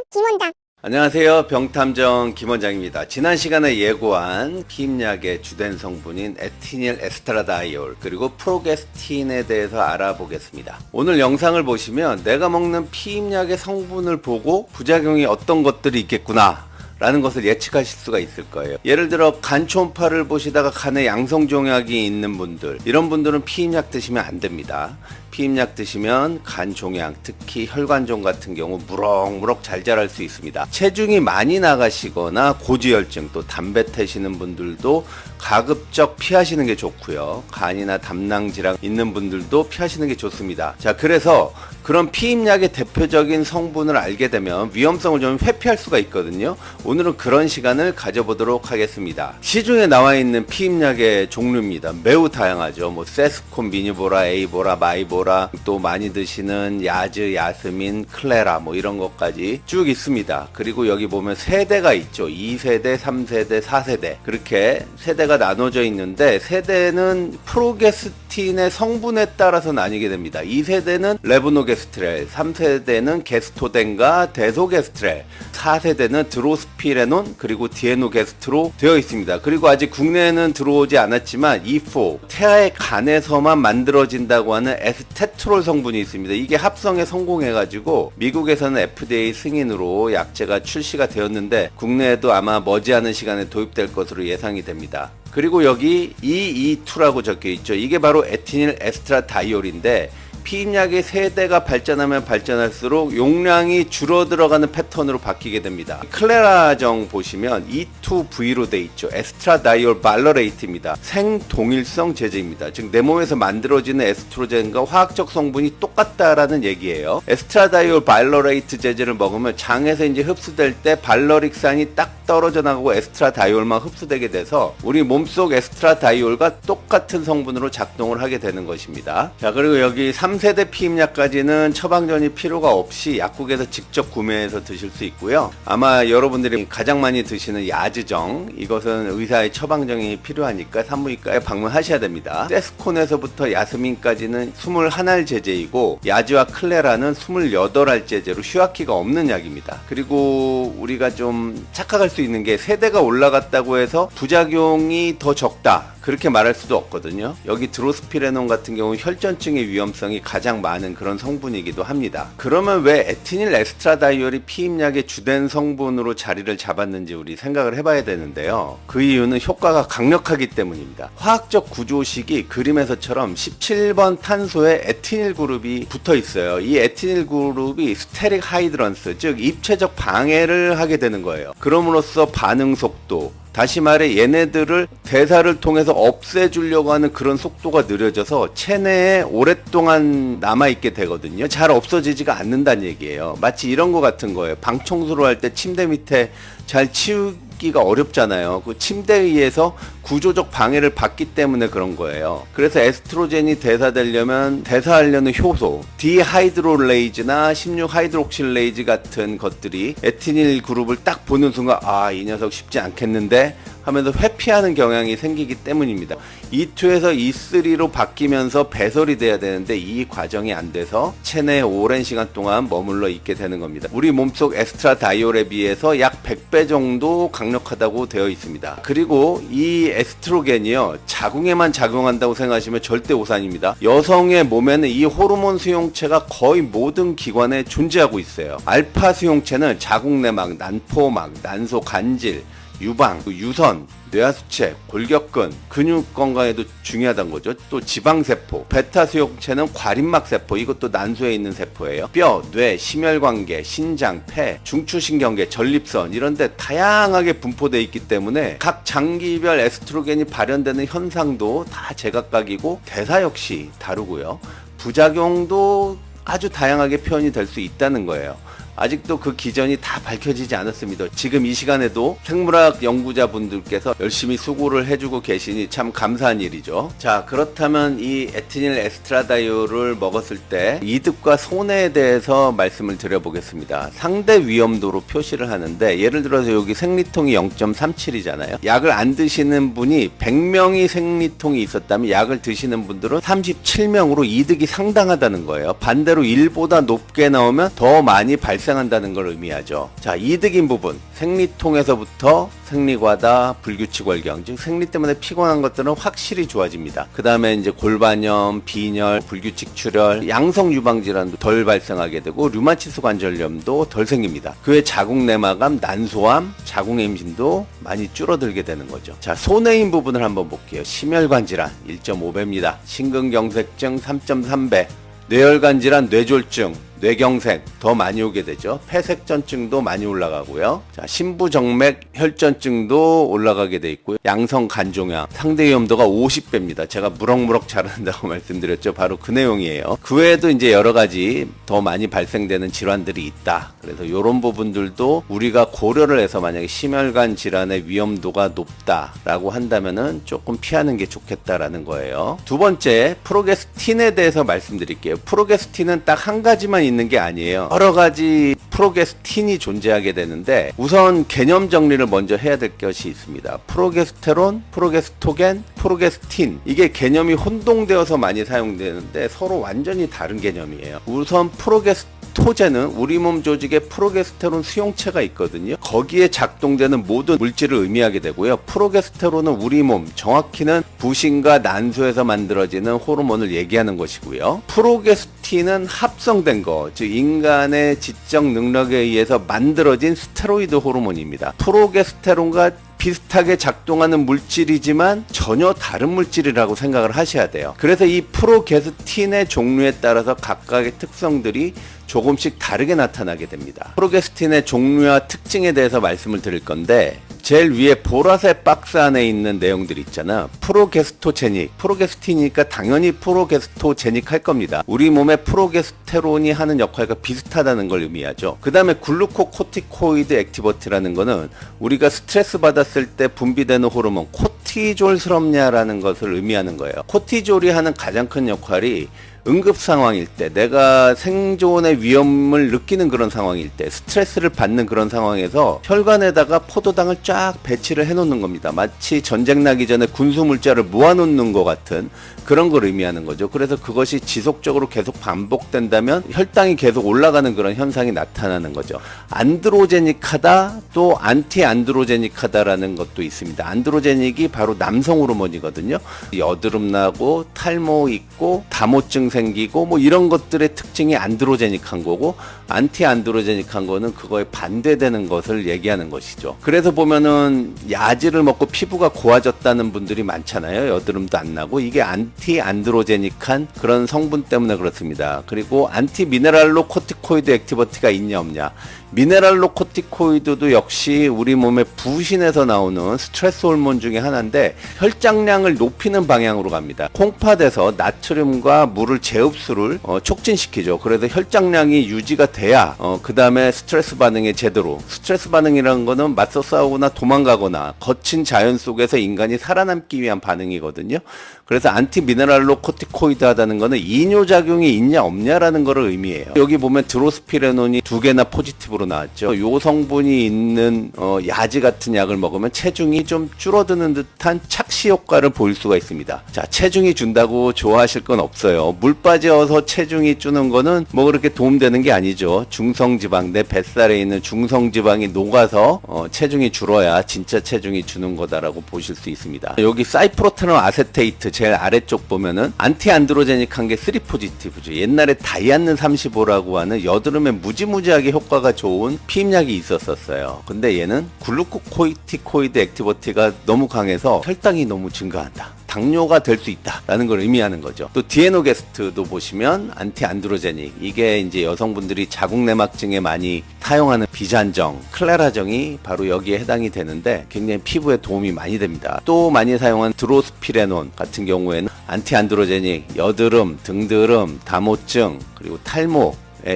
김원장. 안녕하세요. 병탐정 김원장입니다. 지난 시간에 예고한 피임약의 주된 성분인 에티닐 에스트라다이올 그리고 프로게스틴에 대해서 알아보겠습니다. 오늘 영상을 보시면 내가 먹는 피임약의 성분을 보고 부작용이 어떤 것들이 있겠구나 라는 것을 예측하실 수가 있을 거예요. 예를 들어 간 초음파를 보시다가 간에 양성종약이 있는 분들, 이런 분들은 피임약 드시면 안 됩니다. 피임약 드시면 간 종양, 특히 혈관종 같은 경우 무럭무럭 잘 자랄 수 있습니다. 체중이 많이 나가시거나 고지혈증, 또 담배 태시는 분들도 가급적 피하시는 게 좋고요. 간이나 담낭 질환 있는 분들도 피하시는 게 좋습니다. 자, 그래서 그런 피임약의 대표적인 성분을 알게 되면 위험성을 좀 회피할 수가 있거든요. 오늘은 그런 시간을 가져보도록 하겠습니다. 시중에 나와 있는 피임약의 종류입니다. 매우 다양하죠. 뭐 세스콘, 미니보라, 에이보라, 마이보라, 또 많이 드시는 야즈, 야스민, 클레라 뭐 이런 것까지 쭉 있습니다. 그리고 여기 보면 세대가 있죠. 2세대, 3세대, 4세대 그렇게 세대가 나눠져 있는데, 세대는 프로게스틴의 성분에 따라서 나뉘게 됩니다. 2세대는 레보노게스트렐, 3세대는 게스토덴과 데소게스트렐, 4세대는 드로스피레논 그리고 디에노게스트로 되어 있습니다. 그리고 아직 국내에는 들어오지 않았지만 E4, 태아의 간에서만 만들어진다고 하는 에스테트롤 성분이 있습니다. 이게 합성에 성공해가지고 미국에서는 FDA 승인으로 약제가 출시가 되었는데, 국내에도 아마 머지않은 시간에 도입될 것으로 예상이 됩니다. 그리고 여기 EE2라고 적혀 있죠. 이게 바로 에티닐 에스트라다이올인데, 피임약의 세대가 발전하면 발전할수록 용량이 줄어들어가는 패턴으로 바뀌게 됩니다. 클레라정 보시면 E2V로 돼 있죠. 에스트라다이올 발러레이트입니다. 생동일성 제제입니다. 즉 내 몸에서 만들어지는 에스트로겐과 화학적 성분이 똑같다라는 얘기예요. 에스트라다이올 발러레이트 제제를 먹으면 장에서 이제 흡수될 때 발러릭산이 딱 떨어져 나가고 에스트라다이올만 흡수되게 돼서 우리 몸속 에스트라다이올과 똑같은 성분으로 작동을 하게 되는 것입니다. 자, 그리고 여기 3세대 피임약까지는 처방전이 필요가 없이 약국에서 직접 구매해서 드실 수 있고요. 아마 여러분들이 가장 많이 드시는 야즈정, 이것은 의사의 처방전이 필요하니까 산부인과에 방문하셔야 됩니다. 세스콘에서부터 야스민까지는 21알 제제이고, 야즈와 클레라는 28알 제제로 휴학기가 없는 약입니다. 그리고 우리가 좀 착각할 수 있는 게, 세대가 올라갔다고 해서 부작용이 더 적다 그렇게 말할 수도 없거든요. 여기 드로스피레논 같은 경우 혈전증의 위험성이 가장 많은 그런 성분이기도 합니다. 그러면 왜 에티닐 에스트라다이올이 피임약의 주된 성분으로 자리를 잡았는지 우리 생각을 해봐야 되는데요. 그 이유는 효과가 강력하기 때문입니다. 화학적 구조식이 그림에서처럼 17번 탄소에 에티닐 그룹이 붙어 있어요. 이 에티닐 그룹이 스테릭 하이드런스, 즉 입체적 방해를 하게 되는 거예요. 그럼으로써 반응 속도, 다시 말해 얘네들을 대사를 통해서 없애주려고 하는 그런 속도가 느려져서 체내에 오랫동안 남아있게 되거든요. 잘 없어지지가 않는다는 얘기예요. 마치 이런 거 같은 거예요. 방 청소를 할 때 침대 밑에 잘 치우기가 어렵잖아요. 그 침대에 의해서 구조적 방해를 받기 때문에 그런 거예요. 그래서 에스트로겐이 대사되려면 대사하려는 효소, 디하이드롤레이즈나 16하이드록실레이즈 같은 것들이 에티닐 그룹을 딱 보는 순간 이 녀석 쉽지 않겠는데 하면서 회피하는 경향이 생기기 때문입니다. E2에서 E3로 바뀌면서 배설이 돼야 되는데 이 과정이 안 돼서 체내에 오랜 시간 동안 머물러 있게 되는 겁니다. 우리 몸속 에스트라다이올에 비해서 약 100배 정도 강력하다고 되어 있습니다. 그리고 이 에스트로겐이요, 자궁에만 작용한다고 생각하시면 절대 오산입니다. 여성의 몸에는 이 호르몬 수용체가 거의 모든 기관에 존재하고 있어요. 알파 수용체는 자궁 내막, 난포막, 난소 간질, 유방, 유선, 뇌하수체, 골격근, 근육 건강에도 중요하다는 거죠. 또 지방세포, 베타 수용체는 과린막세포, 이것도 난소에 있는 세포예요. 뼈, 뇌, 심혈관계, 신장, 폐, 중추신경계, 전립선 이런 데 다양하게 분포되어 있기 때문에 각 장기별 에스트로겐이 발현되는 현상도 다 제각각이고, 대사 역시 다르고요. 부작용도 아주 다양하게 표현이 될 수 있다는 거예요. 아직도 그 기전이 다 밝혀지지 않았습니다. 지금 이 시간에도 생물학 연구자분들께서 열심히 수고를 해주고 계시니 참 감사한 일이죠. 자, 그렇다면 이 에티닐 에스트라다이올을 먹었을 때 이득과 손해에 대해서 말씀을 드려보겠습니다. 상대 위험도로 표시를 하는데, 예를 들어서 여기 생리통이 0.37이잖아요. 약을 안 드시는 분이 100명이 생리통이 있었다면 약을 드시는 분들은 37명으로 이득이 상당하다는 거예요. 반대로 1보다 높게 나오면 더 많이 발생 발생한다는 걸 의미하죠. 자, 이득인 부분. 생리통에서부터 생리과다, 불규칙월경, 즉 생리 때문에 피곤한 것들은 확실히 좋아집니다. 그 다음에 이제 골반염, 빈혈, 불규칙 출혈, 양성 유방 질환도 덜 발생하게 되고 류마티스 관절염도 덜 생깁니다. 그 외 자궁 내막암, 난소암, 자궁 임신도 많이 줄어들게 되는 거죠. 자, 손해인 부분을 한번 볼게요. 심혈관 질환 1.5배입니다. 심근경색증 3.3배, 뇌혈관 질환, 뇌졸중, 뇌경색 더 많이 오게 되죠. 폐색전증도 많이 올라가고요. 자, 심부정맥 혈전증도 올라가게 돼 있고요. 양성 간종양 상대 위험도가 50배입니다. 제가 무럭무럭 자란다고 말씀드렸죠. 바로 그 내용이에요. 그 외에도 이제 여러 가지 더 많이 발생되는 질환들이 있다. 그래서 이런 부분들도 우리가 고려를 해서 만약에 심혈관 질환의 위험도가 높다라고 한다면은 조금 피하는 게 좋겠다라는 거예요. 두 번째, 프로게스틴에 대해서 말씀드릴게요. 프로게스틴은 딱 한 가지만 있는 게 아니에요. 여러 가지 프로게스틴이 존재하게 되는데 우선 개념 정리를 먼저 해야 될 것이 있습니다. 프로게스테론, 프로게스토겐, 프로게스틴, 이게 개념이 혼동되어서 많이 사용되는데 서로 완전히 다른 개념이에요. 우선 프로게스토젠은 우리 몸 조직에 프로게스테론 수용체가 있거든요. 거기에 작동되는 모든 물질을 의미하게 되고요. 프로게스테론은 우리 몸, 정확히는 부신과 난소에서 만들어지는 호르몬을 얘기하는 것이고요. 프로게스틴은 합성된 것, 즉 인간의 지적 능력에 의해서 만들어진 스테로이드 호르몬입니다. 프로게스테론과 비슷하게 작동하는 물질이지만 전혀 다른 물질이라고 생각을 하셔야 돼요. 그래서 이 프로게스틴의 종류에 따라서 각각의 특성들이 조금씩 다르게 나타나게 됩니다. 프로게스틴의 종류와 특징에 대해서 말씀을 드릴 건데 제일 위에 보라색 박스 안에 있는 내용들 있잖아. 프로게스토제닉, 프로게스틴이니까 당연히 프로게스토제닉 할 겁니다. 우리 몸에 프로게스테론이 하는 역할과 비슷하다는 걸 의미하죠. 그 다음에 글루코코티코이드 액티버티라는 거는 우리가 스트레스 받았을 때 분비되는 호르몬 코티졸스럽냐라는 것을 의미하는 거예요. 코티졸이 하는 가장 큰 역할이 응급 상황일 때, 내가 생존의 위험을 느끼는 그런 상황일 때, 스트레스를 받는 그런 상황에서 혈관에다가 포도당을 쫙 배치를 해놓는 겁니다. 마치 전쟁 나기 전에 군수 물자를 모아놓는 것 같은 그런 걸 의미하는 거죠. 그래서 그것이 지속적으로 계속 반복된다면 혈당이 계속 올라가는 그런 현상이 나타나는 거죠. 안드로제닉하다, 또 안티안드로제닉하다라는 것도 있습니다. 안드로제닉이 바로 남성 호르몬이거든요. 여드름 나고 탈모 있고 다모증 생기고 뭐 이런 것들의 특징이 안드로제닉한 거고, 안티안드로제닉한 거는 그거에 반대되는 것을 얘기하는 것이죠. 그래서 보면은 야지를 먹고 피부가 고와졌다는 분들이 많잖아요. 여드름도 안 나고. 이게 안티안드로제닉한 그런 성분 때문에 그렇습니다. 그리고 안티미네랄로 코티코이드 액티버티가 있냐 없냐. 미네랄로 코티코이드도 역시 우리 몸의 부신에서 나오는 스트레스 호르몬 중에 하나인데 혈장량을 높이는 방향으로 갑니다. 콩팥에서 나트륨과 물을 재흡수를 촉진시키죠. 그래서 혈장량이 유지가 돼야 그 다음에 스트레스 반응에 제대로, 스트레스 반응이라는 거는 맞서 싸우거나 도망가거나 거친 자연 속에서 인간이 살아남기 위한 반응이거든요. 그래서 안티미네랄로 코티코이드 하다는 거는 이뇨작용이 있냐 없냐라는 거를 의미해요. 여기 보면 드로스피레논이 2개나 포지티브로 나왔죠. 요 성분이 있는 야지 같은 약을 먹으면 체중이 좀 줄어드는 듯한 착시 효과를 보일 수가 있습니다. 자, 체중이 준다고 좋아하실 건 없어요. 물 빠져서 체중이 주는 거는 뭐 그렇게 도움되는 게 아니죠. 중성지방, 내 뱃살에 있는 중성지방이 녹아서 체중이 줄어야 진짜 체중이 주는 거다라고 보실 수 있습니다. 여기 사이프로테논 아세테이트 제일 아래쪽 보면은 안티안드로제닉한 게 3 포지티브죠. 옛날에 다이안느 35라고 하는 여드름에 무지무지하게 효과가 좋은 피임약이 있었어요. 근데 얘는 글루코코티코이드 액티버티가 너무 강해서 혈당이 너무 증가한다, 당뇨가 될 수 있다라는 걸 의미하는 거죠. 또 디에노게스트도 보시면 안티안드로제닉, 이게 이제 여성분들이 자궁내막증에 많이 사용하는 비잔정, 클레라정이 바로 여기에 해당이 되는데 굉장히 피부에 도움이 많이 됩니다. 또 많이 사용한 드로스피레논 같은 경우에는 안티안드로제닉, 여드름, 등드름, 다모증, 그리고 탈모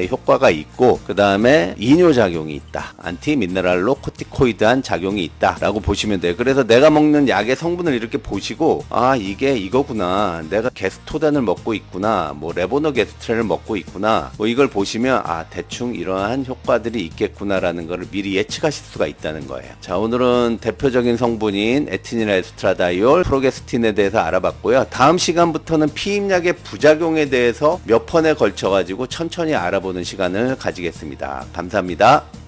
효과가 있고, 그 다음에 이뇨작용이 있다, 안티미네랄로 코티코이드한 작용이 있다 라고 보시면 돼요. 그래서 내가 먹는 약의 성분을 이렇게 보시고, 아, 이게 이거구나, 내가 게스토단을 먹고 있구나, 뭐 레보노게스트레를 먹고 있구나, 뭐 이걸 보시면 아, 대충 이러한 효과들이 있겠구나 라는 거를 미리 예측하실 수가 있다는 거예요. 자, 오늘은 대표적인 성분인 에티닐 에스트라다이올, 프로게스틴에 대해서 알아봤고요. 다음 시간부터는 피임약의 부작용에 대해서 몇 번에 걸쳐 가지고 천천히 알아보겠습니다. 알아보는 시간을 가지겠습니다. 감사합니다.